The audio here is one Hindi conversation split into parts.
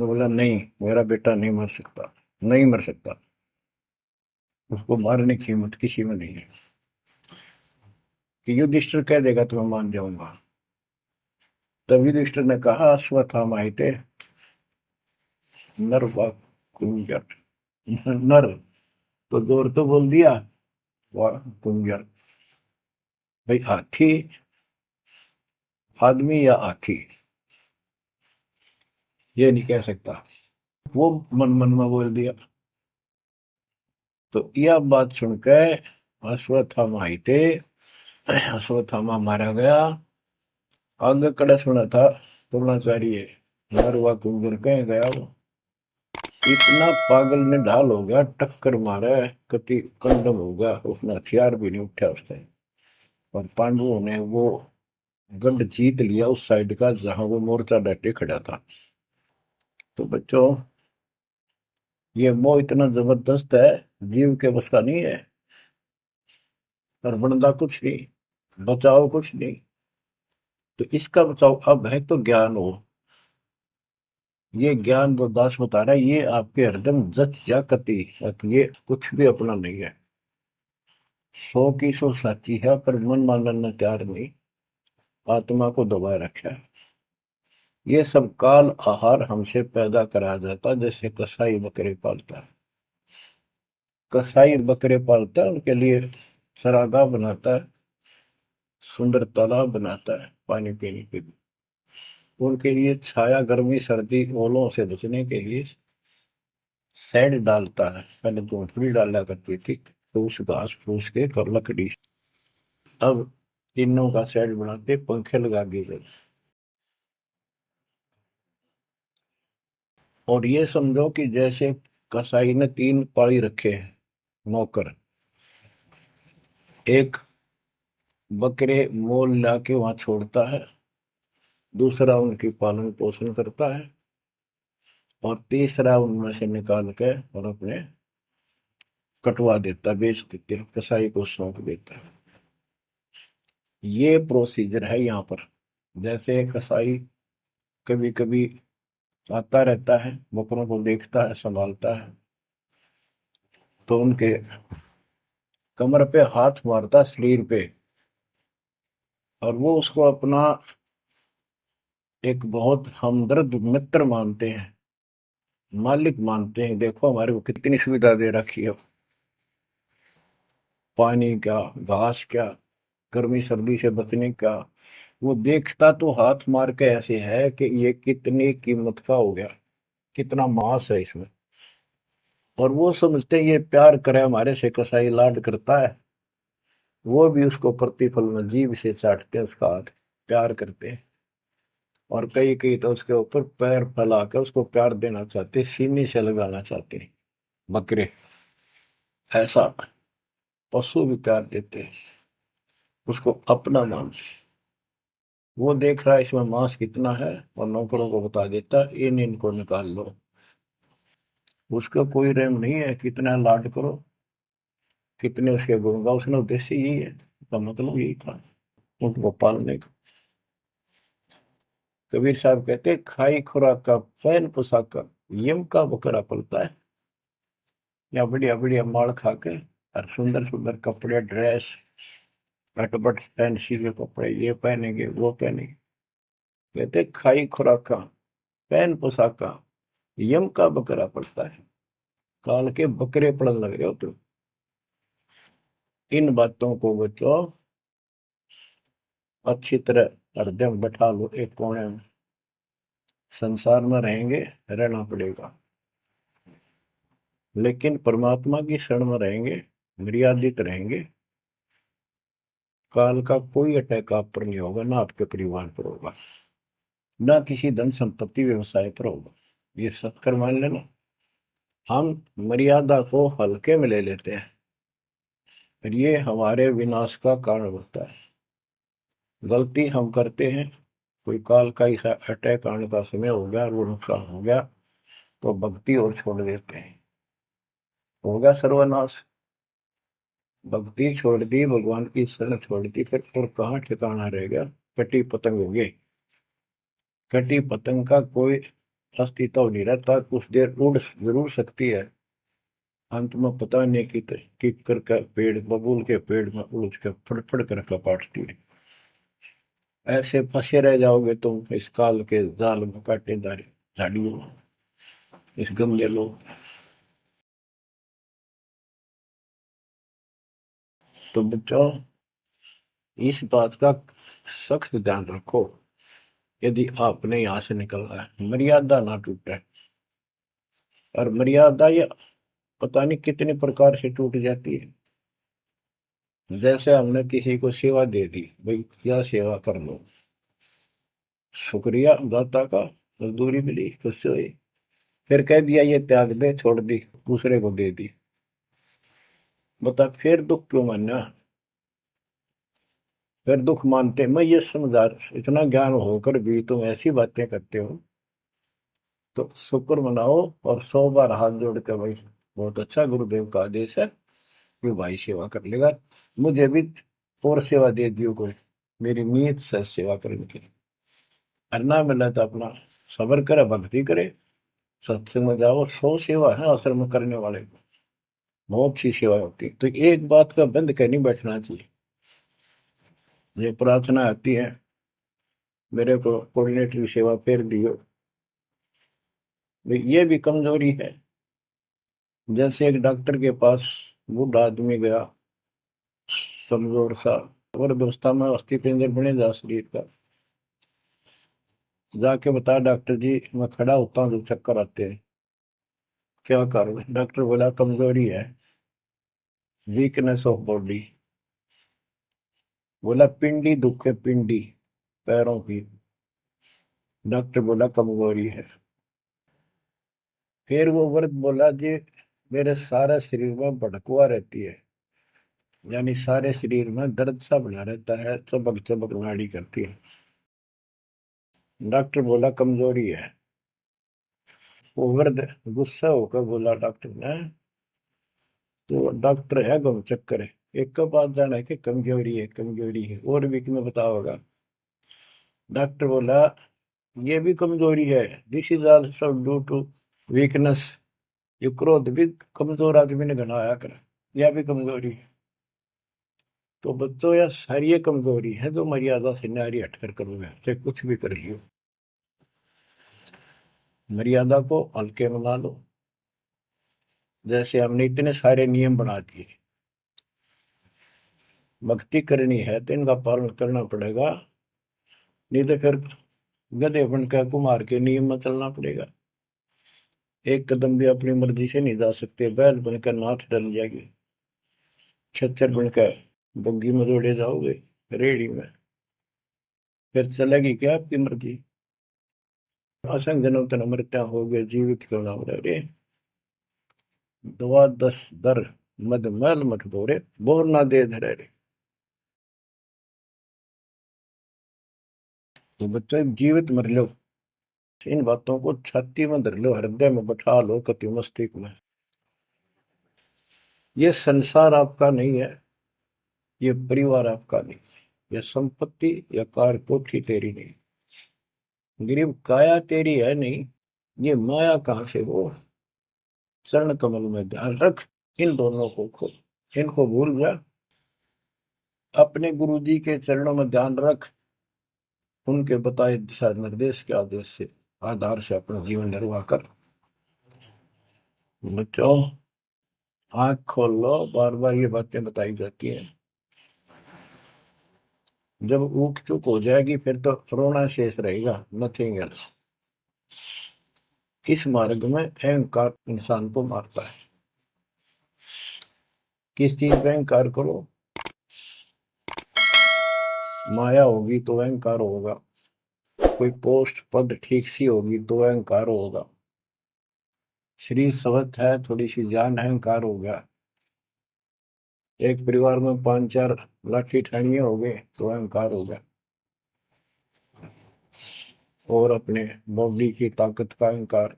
तो बोला नहीं, मेरा बेटा नहीं मर सकता, नहीं मर सकता, उसको मारने की हिम्मत किसी में नहीं है। कि युधिष्ठिर कह देगा तो मैं मान जाऊंगा। तब युधिष्ठिर ने कहा अश्वत्थामा हिते नर वा कुंजर। नर तो जोर तो बोल दिया, वा कुंजर, भाई हाथी आदमी या हाथी ये नहीं कह सकता। वो मन मन में बोल दिया। तो यह बात सुनकर अश्वत्थामा हिते, अश्वत्थामा मारा गया। आगे कड़ा सुना था द्रोणाचार्य, नरवा कुंजर कह गया वो। इतना पागल ने ढाल हो गया, टक्कर मारा, कति कंडम हो गया, उसने हथियार भी नहीं उठा उसने। और पांडवों ने वो गढ़ जीत लिया उस साइड का जहां वो मोर्चा डटे खड़ा था। तो बच्चों, ये मोह इतना जबरदस्त है, जीव के बस का नहीं है। और बनता कुछ नहीं, बचाओ कुछ नहीं। तो इसका बचाओ अब है तो ज्ञान हो। ये ज्ञान जो दास बता रहा है, ये आपके हृदय में जच जा कति, ये कुछ भी अपना नहीं है। 100 की 100 साची है, पर मन मानने तैयार नहीं, आत्मा को दबाए रखा है। ये सब काल आहार हमसे पैदा कराया जाता, जैसे कसाई बकरे पालता है। कसाई बकरे पालता है, उनके लिए चरागाह बनाता है, सुंदर तालाब बनाता है पानी पीने के लिए। उनके लिए छाया, गर्मी, सर्दी, ओलों से बचने के लिए शेड डालता है। पहले झोंपड़ी डाला करती थी, तो उस घास फूस के और लकड़ी, अब टीनों का शेड बनाते, पंखे लगा दिए गए। और ये समझो कि जैसे कसाई ने 3 पाली रखे हैं नौकर। एक बकरे मोल ला के वहां छोड़ता है, दूसरा उनकी पालन पोषण करता है, और तीसरा उनमें से निकाल के और अपने कटवा देता, बेच देते हैं, कसाई को सौंप देता है। ये प्रोसीजर है यहाँ पर। जैसे कसाई कभी कभी आता रहता है, बकरों को देखता है, संभालता है, तो उनके कमर पे हाथ मारता, शरीर पे, और वो उसको अपना एक बहुत हमदर्द मित्र मानते हैं, मालिक मानते हैं। देखो हमारे को कितनी सुविधा दे रखी है, पानी क्या, घास क्या, गर्मी सर्दी से बचने का। वो देखता तो हाथ मार के ऐसे है कि ये कितनी कीमत का हो गया, कितना मांस है इसमें। और वो समझते हैं ये प्यार करे हमारे से, कसाई लाड करता है, वो भी उसको प्रतिफल में जीभ से चाटते हैं उसका हाथ, प्यार करते हैं। और कई कई तो उसके ऊपर पैर फैला कर उसको प्यार देना चाहते, सीने से लगाना चाहते हैं। बकरे ऐसा पशु भी प्यार देते हैं, उसको अपना मानते हैं। वो देख रहा है इसमें मांस कितना है, और नौकरों को बता देता है इन इनको निकाल लो। उसका कोई रहम नहीं है, कितना लाड करो, कितने उसके गुण गाओ। उसका उद्देश्य यही है, उसका मतलब यही था, उनको पालने का। कबीर साहब कहते खाई खुराक का पैन पोशाक का यम का बकरा पलता है। या बढ़िया बढ़िया माल खा के और सुंदर सुंदर कपड़े, ड्रेस, कटपट फैंसी के कपड़े, ये पहनेंगे वो पहनेंगे। कहते खाई खुराक का पैन पोशाक का यम का बकरा पड़ता है। काल के बकरे पड़न लग रहे हो तुम। इन बातों को बच्चों अच्छी तरह हृदय में बैठा लो, एक कोने में। संसार में रहेंगे, रहना पड़ेगा, लेकिन परमात्मा की शरण में रहेंगे, मर्यादित रहेंगे। काल का कोई अटैक आप पर नहीं होगा, ना आपके परिवार पर होगा, ना किसी धन संपत्ति व्यवसाय पर होगा। ये सत्कर मान लेना। हम मर्यादा को हल्के में ले लेते हैं, और ये हमारे विनाश का कारण होता है। गलती हम करते हैं, कोई काल का ऐसा अटैक आने का समय हो गया और वो नुकसान हो गया, तो भक्ति और छोड़ देते हैं, हो गया सर्वनाश। भक्ति छोड़ दी, भगवान की शरण छोड़ दी, फिर और कहाँ ठिकाना रह गया। कटी पतंग हो गए। कटी पतंग का कोई अस्तित्व नहीं रहता, कुछ देर उड़ जरूर सकती है, अंत में पता नहीं कि करके पेड़, बबूल के पेड़ में उलझ के फड़फड़ कर काटती है। ऐसे फंसे रह जाओगे तुम इस काल के जाल में, कांटेदार झाड़ियों में, इस गंदे लोग। तो बच्चों, इस बात का सख्त ध्यान रखो, यदि आपने यहाँ से निकलना है, मर्यादा ना टूटे। और मर्यादा ये पता नहीं कितने प्रकार से टूट जाती है। जैसे हमने किसी को सेवा दे दी, भाई क्या सेवा कर लो, शुक्रिया दाता का, मजदूरी मिली, खुशी हुई, फिर कह दिया ये त्याग दे, छोड़ दी, दूसरे को दे दी। बता फिर दुख क्यों मानना, फिर दुख मानते। मैं ये समझा, इतना ज्ञान होकर भी तुम ऐसी बातें करते हो, तो शुक्र मनाओ और 100 बार हाथ जोड़ के, भाई बहुत अच्छा, गुरुदेव का आदेश है, ये भाई सेवा कर लेगा, मुझे भी और सेवा दे दियो कोई, मेरी नीयत से सेवा करने की। करना मिला तो अपना सबर करे, भक्ति करे, सत्संग में जाओ, 100 सेवा है असल में करने वाले को, बहुत सी सेवा होती है। तो एक बात का बंद कर नहीं बैठना चाहिए। ये प्रार्थना आती है, मेरे को कोऑर्डिनेटर की सेवा फेर दियो, ये भी कमजोरी है। जैसे एक डॉक्टर के पास बूढ़ा आदमी गया, कमजोर सा, और दोस्ता में अस्थि पिंजर बने जा शरीर का, जाके बता डॉक्टर जी मैं खड़ा होता हूँ तो चक्कर आते हैं, क्या करूँ? डॉक्टर बोला कमजोरी है, वीकनेस ऑफ बॉडी। बोला पिंडी दुख है, पिंडी, पैरों की। डॉक्टर बोला कमजोरी है। फिर वो वर्द बोला जी मेरे सारा शरीर में भड़कुआ रहती है, यानी सारे शरीर में दर्द सा बना रहता है, चबक चबक नाड़ी करती है। डॉक्टर बोला कमजोरी है। वो वृद्ध गुस्सा होकर बोला डॉक्टर ने, तो डॉक्टर है गम चक्कर है, एक का बात जाना है कि कमजोरी है, कमजोरी है, और भी तुम्हें बताओगा। डॉक्टर बोला ये भी कमजोरी है, this is also due to weakness, ये क्रोध भी कमजोर आदमी ने घनाया कर, यह भी कमजोरी है। तो बच्चों यह सारी कमजोरी है जो मर्यादा से नारी हटकर करोगे, चाहे कुछ भी कर लियो। मर्यादा को हल्के में ना लो। जैसे हमने इतने सारे नियम बना दिए, भक्ति करनी है तो इनका पालन करना पड़ेगा, नहीं तो फिर गधे बनकर कुमार के नियम में चलना पड़ेगा। एक कदम भी अपनी मर्जी से नहीं जा सकते, बैल बनकर नाथ डल जाएगी, छच्चर बनकर बग्गी में दौड़े जाओगे, रेड़ी में, फिर चलेगी क्या आपकी मर्जी? असंग जन्म तन मृत्या हो गए, जीवित क्यों ना रे, दवा दस दर मद मैल मठ बोरे, बोर ना दे धरे रे। तो बच्चों जीवित मर लो, इन बातों को छाती में धर लो, हृदय में बैठा लो, कति मस्तिष्क में। ये संसार आपका नहीं है, ये परिवार आपका नहीं, ये संपत्ति या कार कोठी तेरी नहीं, गरीब काया तेरी है नहीं, ये माया कहां से हो? चरण कमल में ध्यान रख, इन दोनों को खो, इनको भूल जा, अपने गुरु जी के चरणों में ध्यान रख, उनके बताए दिशा निर्देश के आदेश से, आधार से अपना जीवन निर्वाह कर। बच्चों आंख खोल लो, बार बार ये बातें बताई जाती हैं। जब ऊक चुप हो जाएगी फिर तो रोना शेष रहेगा, नथिंग एल्स। इस मार्ग में अहंकार इंसान को मारता है। किस चीज पे अहंकार करो? माया होगी तो अहंकार होगा, कोई पोस्ट पद ठीक सी होगी तो अहंकार होगा, शरीर स्वस्थ है, थोड़ी सी जान, अहंकार हो गया, एक परिवार में 5-4 लाठी ठानिये हो गए तो अहंकार हो गया, और अपने बॉडी की ताकत का अहंकार,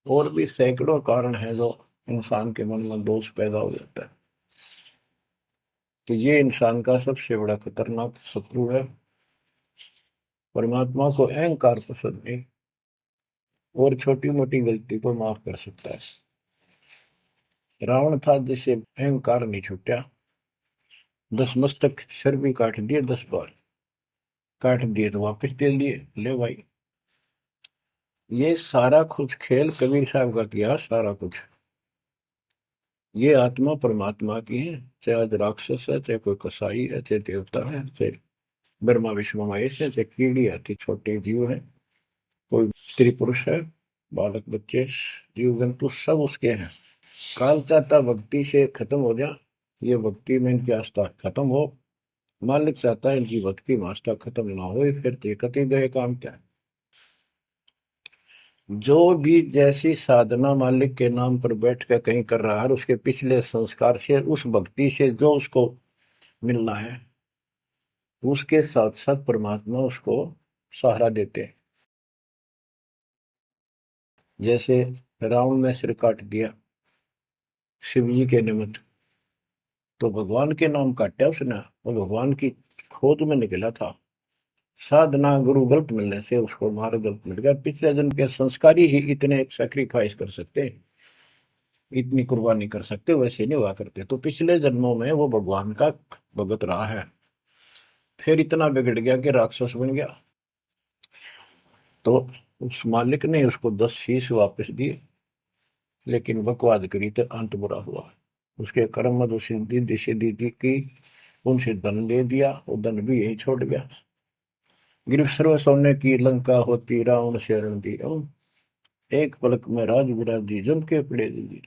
और भी सैकड़ों कारण है जो इंसान के मन में दोष पैदा हो जाता है। तो ये इंसान का सबसे बड़ा खतरनाक शत्रु है। परमात्मा को अहंकार पसंद नहीं, और छोटी मोटी गलती को माफ कर सकता है। रावण था जिसे अहंकार नहीं छूटा, 10 मस्तक सिर भी काट दिए, 10 बार काट दिए तो वापस दे दिए, ले भाई। ये सारा कुछ खेल कबीर साहब का किया, सारा कुछ। ये आत्मा परमात्मा की है, चाहे आज राक्षस है, चाहे कोई कसाई है, चाहे देवता है, चाहे ब्रह्मा विष्णु महेश है, चाहे कीड़ी आती छोटे जीव है, कोई स्त्री पुरुष है, बालक बच्चे, जीव जंतु सब उसके हैं। काल चाहता भक्ति से खत्म हो जा, ये भक्ति में इनकी आस्था खत्म हो। मालिक चाहता है इनकी भक्ति में आस्था खत्म ना हो, फिर तो कति गए काम क्या। जो भी जैसी साधना मालिक के नाम पर बैठ कर कहीं कर रहा है, उसके पिछले संस्कार से, उस भक्ति से जो उसको मिलना है, उसके साथ साथ परमात्मा उसको सहारा देते हैं। जैसे रावण ने सिर काट दिया शिव जी के निमित्त, तो भगवान के नाम काटा उसने, वो भगवान की खोज में निकला था। साधना गुरु गलत मिलने से उसको मार्ग गलत मिल गया। पिछले जन्म के संस्कारी ही इतने सैक्रिफाइस कर सकते, इतनी कुर्बानी कर सकते, वैसे नहीं हुआ करते। तो पिछले जन्मों में वो भगवान का भगत रहा है, फिर इतना बिगड़ गया कि राक्षस बन गया। तो उस मालिक ने उसको 10 शीश वापस दिए, लेकिन बकवाद करी तो अंत बुरा हुआ। उसके कर्म मधु सिद्धि दिशि की, उनसे धन ले दिया, वो धन भी यही छोड़ गया। गिरफ्त सर्व सोने की लंका होती, रावण शरण दी, एक पलक में राज विराजी, जम के पड़े दी।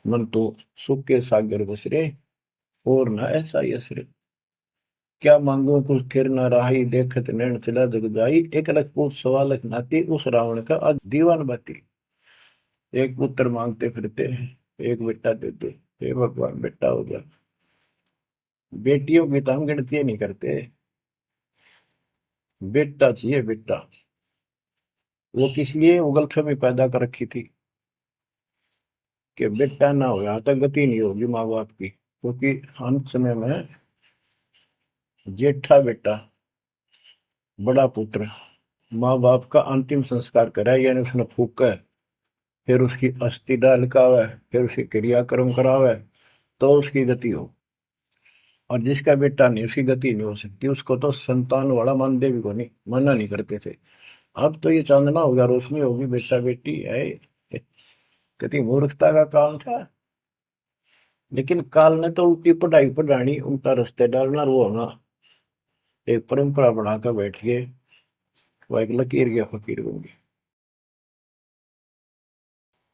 मन तो सुख के सागर बसरे, और न ऐसा यसरे। क्या मांगो कुछ थिर न राही, देखत नैन चला जग जाई। एक लख पूत सवा लख नाती, उस रावण का आज दीवान बाती। एक पुत्र मांगते फिरते, एक बेटा देते, हे भगवान बेटा हो गया। बेटियों की तो हम गिनती नहीं करते, बेटा चाहिए बेटा। वो किस लिए वो गलतफहमी पैदा कर रखी थी कि बेटा ना हो तो गति नहीं होगी माँ बाप की, क्योंकि अंत समय में जेठा बेटा, बड़ा पुत्र माँ बाप का अंतिम संस्कार कराए, यानी उसने फूका है, फिर उसकी अस्थि डाल का है, फिर उसकी क्रियाक्रम करावे, तो उसकी गति हो। और जिसका बेटा नहीं, उसकी गति नहीं हो सकती। उसको तो संतान वाला मानते भी को नहीं, मना नहीं करते थे। अब तो ये चांदना होगा, रोशनी होगी, बेटा बेटी है, कितनी मूर्खता का काम था। लेकिन काल ने तो उल्टी पढ़ाई पढ़ानी, उल्टा रास्ते डालना, वो होना एक परंपरा बनाकर बैठ गए, वो एक लकीर के फकीर बन गए।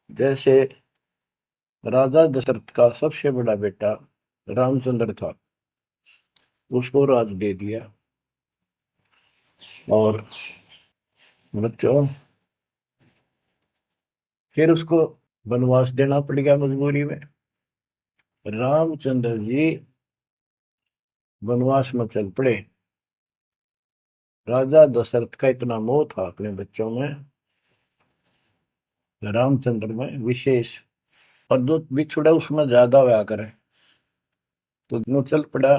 जैसे राजा दशरथ का सबसे बड़ा बेटा रामचंद्र था, उसको राज दे दिया, और बच्चों फिर उसको वनवास देना पड़ गया मजबूरी में। रामचंद्र जी वनवास में चल पड़े। राजा दशरथ का इतना मोह था अपने बच्चों में, रामचंद्र में विशेष, और जो बिछुड़ा उसमें ज्यादा हुआ करे, तो जो चल पड़ा,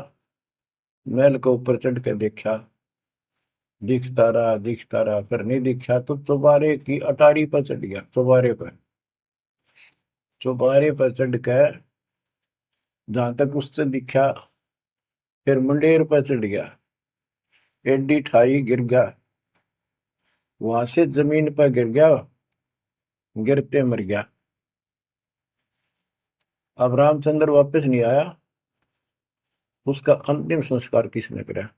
महल के ऊपर चढ़ के देखा, दिखता रहा, फिर नहीं दिखा तो चौबारे की अटारी पर चढ़ गया। चौबारे पर चढ़ कर जहां तक उससे दिखा, फिर मुंडेर पर चढ़ गया, एडी ठाई गिर गया, वहां से जमीन पर गिर गया, गिरते मर गया। अब रामचंद्र वापस नहीं आया, उसका अंतिम संस्कार किसने करा?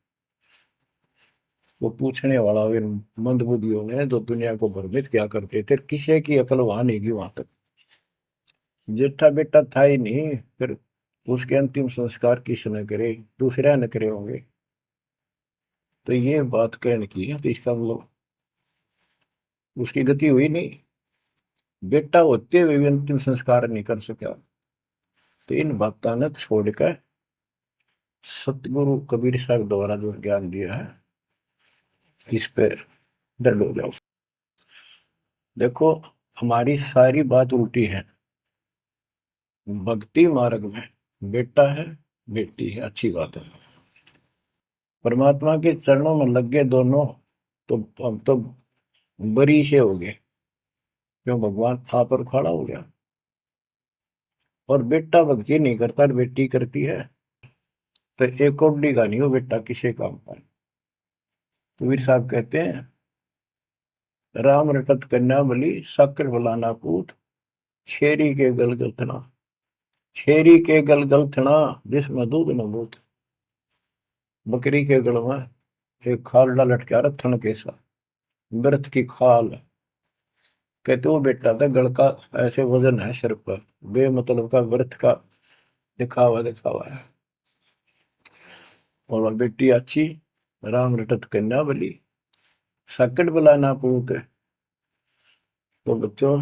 वो पूछने वाला वे मंदबुद्धियों ने, जो दुनिया को भ्रमित क्या करते थे, किसी की अकल वहां नहीं गई वहां तक। जेठा बेटा था ही नहीं, फिर उसके अंतिम संस्कार किसने करे? दूसरे ने करे होंगे। तो ये बात कहने की है, तो इसका मतलब उसकी गति हुई नहीं, बेटा होते हुए भी अंतिम संस्कार नहीं कर सका। तो इन बातों ने छोड़कर सतगुरु कबीर साहब द्वारा जो ज्ञान दिया है, इस पर दृढ़ हो जाओ। देखो, हमारी सारी बात उल्टी है। भक्ति मार्ग में बेटा है, बेटी है, अच्छी बात है। परमात्मा के चरणों में लग गए दोनों, तो हम तो बरी से हो गए, क्यों भगवान आप पर खड़ा हो गया। और बेटा भक्ति नहीं करता, बेटी करती है, तो एक कौडी का नहीं हो बेटा किसी काम का। कबीर साहब कहते हैं, राम रटत कन्या बलि शक्र फलाना पूत, छेरी के गलगल थना, छेरी के गलगल थना जिसमें दूध न बूत। बकरी के गल में एक खालडा लटका रहा थन के साथ, व्रत की खाल। कहते वो बेटा था गल का, ऐसे वजन है सिर पर, बेमतलब का व्रत का दिखावा दिखावा है। और वह बेटी अच्छी, राम रटत कन्या बली सकट बुलाना पूत। तो बच्चों,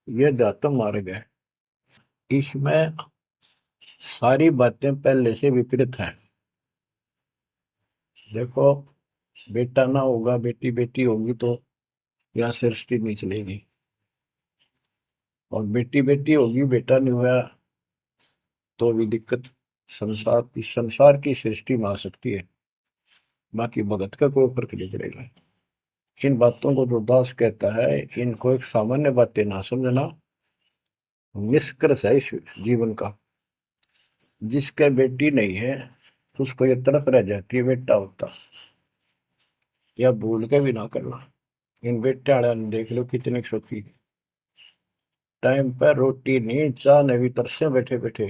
ये दातम मार्ग है, इसमें सारी बातें पहले से विपरीत हैं। देखो, बेटा ना होगा, बेटी बेटी होगी तो यहाँ सृष्टि नहीं चलेगी, और बेटी बेटी होगी बेटा नहीं हुआ तो भी दिक्कत संसार की सृष्टि में आ सकती है। बाकी भगत का कोई फर्क नहीं पड़ेगा। इन बातों को जो दास कहता है, इनको एक सामान्य बातें ना समझना, निष्कर्ष है इस जीवन का। जिसके बेटी नहीं है उसको ये तड़प रह जाती है बेटा होता, या भूल के भी ना करना। इन बेटे वाले ने देख लो कितने सुखी, टाइम पर रोटी नहीं चाह ने भी तरसे बैठे बैठे।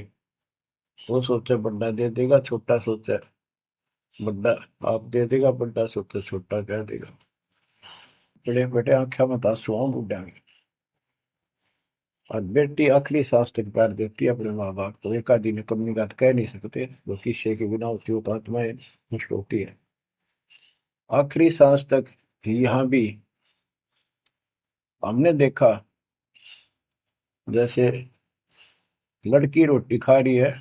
वो सोचे बड्डा दे देगा, छोटा सोचे बड्डा आप दे देगा, बड्डा सोचे छोटा कह देगा। बड़े बेटे आंखें में आंसू बुढ़ा में। और बेटी आखिरी सांस तक प्यार देती है अपने माँ बाप को, एक आदि ने कमी बात कह नहीं सकते, वो किस्से के बिना होती हो तो आत्माएं नष्ट होती है। आखिरी सांस तक यहाँ भी हमने देखा, जैसे लड़की रोटी खा रही है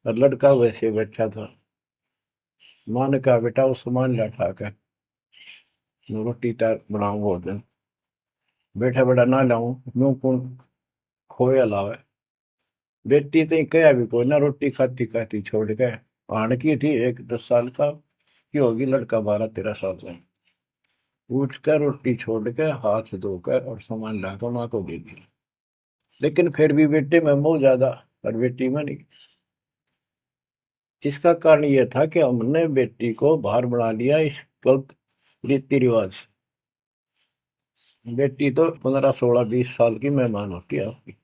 और लड़का वैसे बैठा था, माँ ने कहा बेटा वो सामान ला उठा कर, रोटी तार बनाऊं भोजन। बैठा बेटा ना लाऊं, यूं कौन खोया लावे। बेटी तो कहा भी कोई ना, रोटी खाती खाती छोड़ के आण की थी, एक 10 साल का की होगी, लड़का 12-13 साल का। उठ कर रोटी छोड़ के हाथ धोकर और सामान लाकर माँ को दे दिया। लेकिन फिर भी बेटे में मोह ज्यादा और बेटी में नहीं। इसका कारण यह था कि हमने बेटी को बाहर बना लिया इस गलत रीति रिवाज से। बेटी तो 15-16-20 साल की मेहमान होती है आपकी,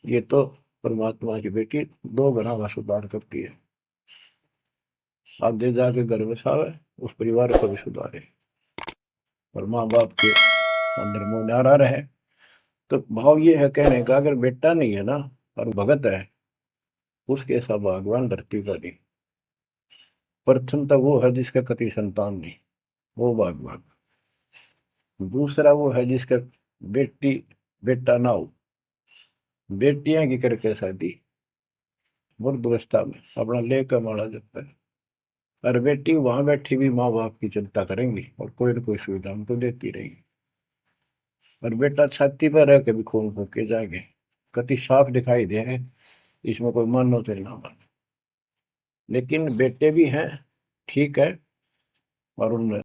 ये तो परमात्मा की बेटी 2 गुना का सुधार करती है। आगे जाके घर बसावे, उस परिवार को भी सुधारे, और माँ बाप के अंदर मोह नारा रहे। तो भाव ये है कहने का, अगर बेटा नहीं है ना और भगत है, उसके ऐसा भगवान धरती पर नहीं। प्रथम तो वो है जिसका कति संतान नहीं, वो भगवान। दूसरा वो है जिसका बेटी बेटा ना हो, बेटियां की करके शादी वृद्धावस्था में अपना लेकर मारा जाता है। और बेटी वहां बैठी भी माँ बाप की चिंता करेंगी और कोई न कोई सुविधा उनको देती रहेगी। और बेटा छाती पर रह के भी खून फूके जाएंगे, कति साफ दिखाई दे है, इसमें कोई मानो तो ना मान। लेकिन बेटे भी हैं, ठीक है, और उनमें